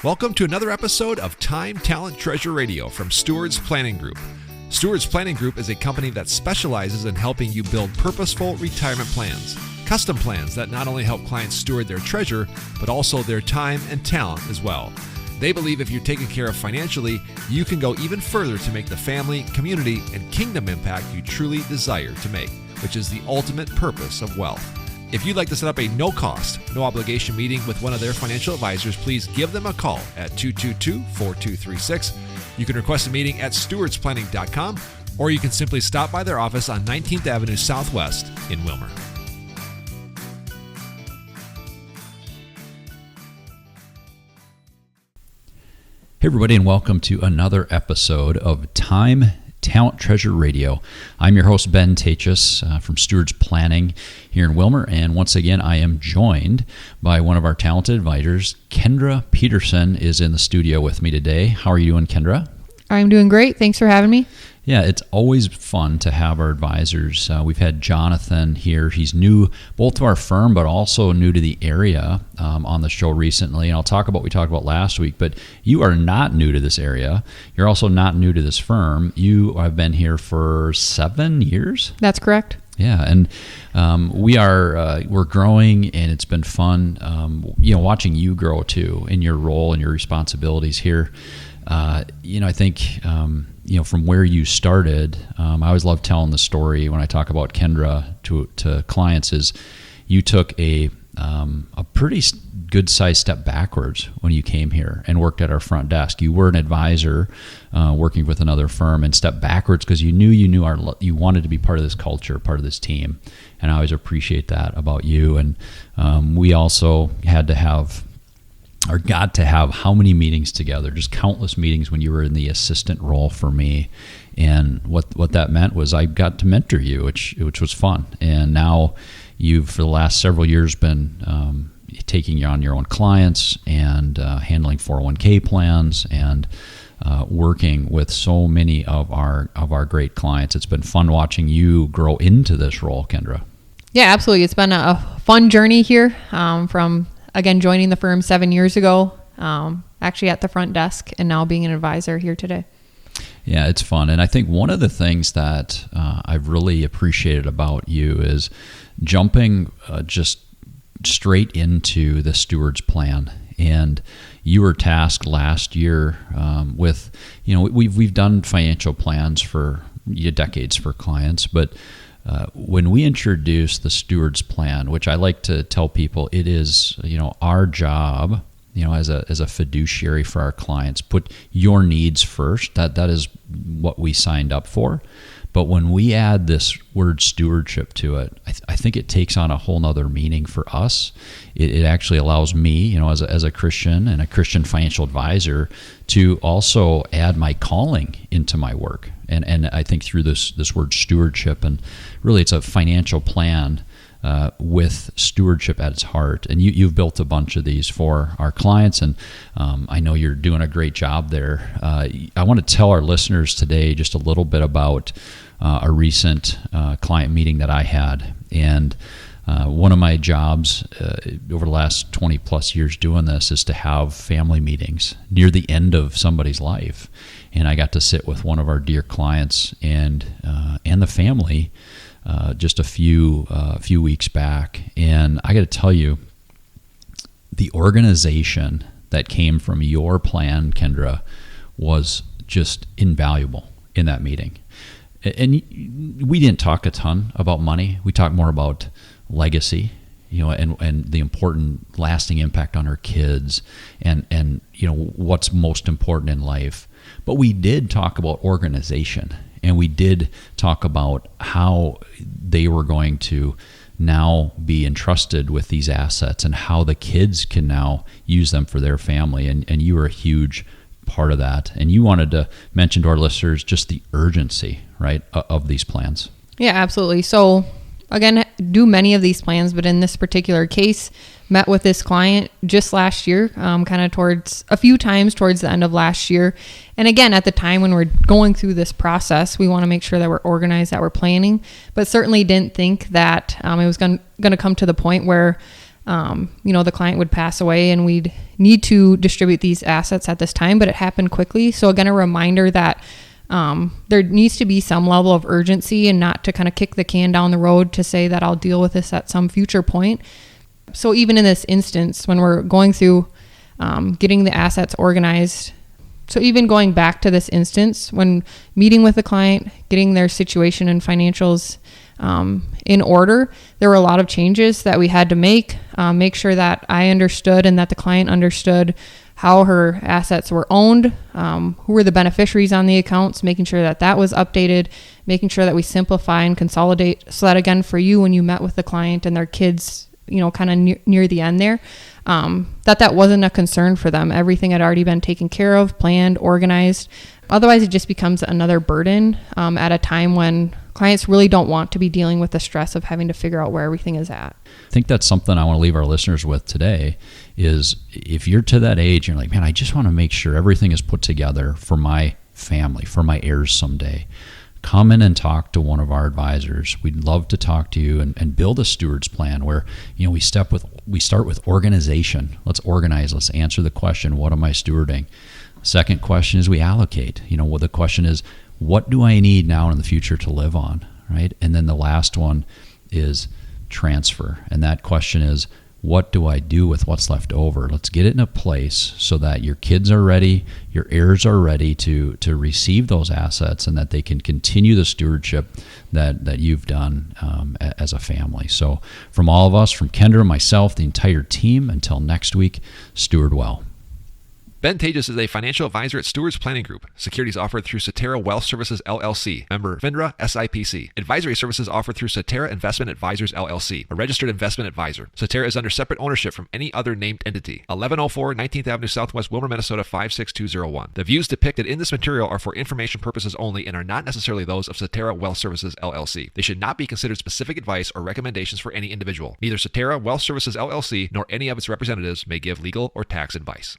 Welcome to another episode of Time, Talent, Treasure Radio from Stewards Planning Group. Stewards Planning Group is a company that specializes in helping you build purposeful retirement plans, custom plans that not only help clients steward their treasure, but also their time and talent as well. They believe if you're taken care of financially, you can go even further to make the family, community, and kingdom impact you truly desire to make, which is the ultimate purpose of wealth. If you'd like to set up a no-cost, no-obligation meeting with one of their financial advisors, please give them a call at 222-4236. You can request a meeting at stewardsplanning.com, or you can simply stop by their office on 19th Avenue Southwest in Wilmer. Hey everybody, and welcome to another episode of Time, Talent, Treasure Radio. I'm your host, Ben Tachis from Stewards Planning here in Wilmer, and once again, I am joined by one of our talented advisors. Kendra Peterson is in the studio with me today. How are you doing, Kendra? I'm doing great. Thanks for having me. Yeah, it's always fun to have our advisors. We've had Jonathan here. He's new both to our firm, but also new to the area on the show recently. And I'll talk about what we talked about last week, but you are not new to this area. You're also not new to this firm. You have been here for 7 years? That's correct. Yeah, and we're growing, and it's been fun, watching you grow too in your role and your responsibilities here. I think, from where you started, I always love telling the story when I talk about Kendra to clients is you took a pretty good sized step backwards when you came here and worked at our front desk. You were an advisor working with another firm and stepped backwards because you wanted to be part of this culture, part of this team. And I always appreciate that about you. And we also got to have how many meetings together, just countless meetings when you were in the assistant role for me. And what that meant was I got to mentor you, which was fun. And now you've, for the last several years, been taking on your own clients and handling 401k plans and working with so many of our great clients. It's been fun watching you grow into this role, Kendra. Yeah, absolutely. It's been a fun journey here from again, joining the firm 7 years ago, actually at the front desk, and now being an advisor here today. Yeah, it's fun. And I think one of the things that I've really appreciated about you is jumping just straight into the Stewards Plan. And you were tasked last year with, we've done financial plans for decades for clients, but when we introduce the Stewards Plan, which I like to tell people, it is our job, as a fiduciary for our clients, put your needs first. That is what we signed up for. But when we add this word stewardship to it, I think it takes on a whole nother meaning for us. It actually allows me, as a Christian and a Christian financial advisor, to also add my calling into my work. And I think through this word stewardship, and really it's a financial plan with stewardship at its heart. And you've built a bunch of these for our clients, and I know you're doing a great job there. I want to tell our listeners today just a little bit about a recent client meeting that I had. And one of my jobs over the last 20 plus years doing this is to have family meetings near the end of somebody's life. And I got to sit with one of our dear clients and the family just a few weeks back. And I got to tell you, the organization that came from your plan, Kendra, was just invaluable in that meeting. And we didn't talk a ton about money. We talked more about legacy, and the important lasting impact on our kids and what's most important in life. But we did talk about organization, and we did talk about how they were going to now be entrusted with these assets and how the kids can now use them for their family. And you were a huge part of that. And you wanted to mention to our listeners just the urgency, right, of these plans. Yeah, absolutely. So again, do many of these plans, but in this particular case, met with this client just last year, kind of towards the end of last year. And again, at the time when we're going through this process, we want to make sure that we're organized, that we're planning, but certainly didn't think that it was going to come to the point where the client would pass away and we'd need to distribute these assets at this time, but it happened quickly. So again, a reminder that there needs to be some level of urgency and not to kind of kick the can down the road to say that I'll deal with this at some future point. So even in this instance, when we're going through getting the assets organized, so even going back to this instance, when meeting with the client, getting their situation and financials in order, there were a lot of changes that we had to make sure that I understood and that the client understood how her assets were owned, who were the beneficiaries on the accounts, making sure that that was updated, making sure that we simplify and consolidate so that, again, for you, when you met with the client and their kids, kind of near the end there, that wasn't a concern for them. Everything had already been taken care of, planned, organized. Otherwise, it just becomes another burden at a time when clients really don't want to be dealing with the stress of having to figure out where everything is at. I think that's something I want to leave our listeners with today is if you're to that age, you're like, man, I just want to make sure everything is put together for my family, for my heirs someday. Come in and talk to one of our advisors. We'd love to talk to you and build a steward's plan where, we start with organization. Let's organize. Let's answer the question, what am I stewarding? Second question is we allocate. The question is, what do I need now in the future to live on, right? And then the last one is transfer. And that question is, what do I do with what's left over? Let's get it in a place so that your kids are ready, your heirs are ready to receive those assets and that they can continue the stewardship that you've done as a family. So from all of us, from Kendra, myself, the entire team, until next week, steward well. Ben Tages is a financial advisor at Stewards Planning Group. Securities offered through Cetera Wealth Services, LLC. Member FINRA SIPC. Advisory services offered through Cetera Investment Advisors, LLC. A registered investment advisor. Cetera is under separate ownership from any other named entity. 1104 19th Avenue Southwest, Wilmer, Minnesota 56201. The views depicted in this material are for information purposes only and are not necessarily those of Cetera Wealth Services, LLC. They should not be considered specific advice or recommendations for any individual. Neither Cetera Wealth Services, LLC nor any of its representatives may give legal or tax advice.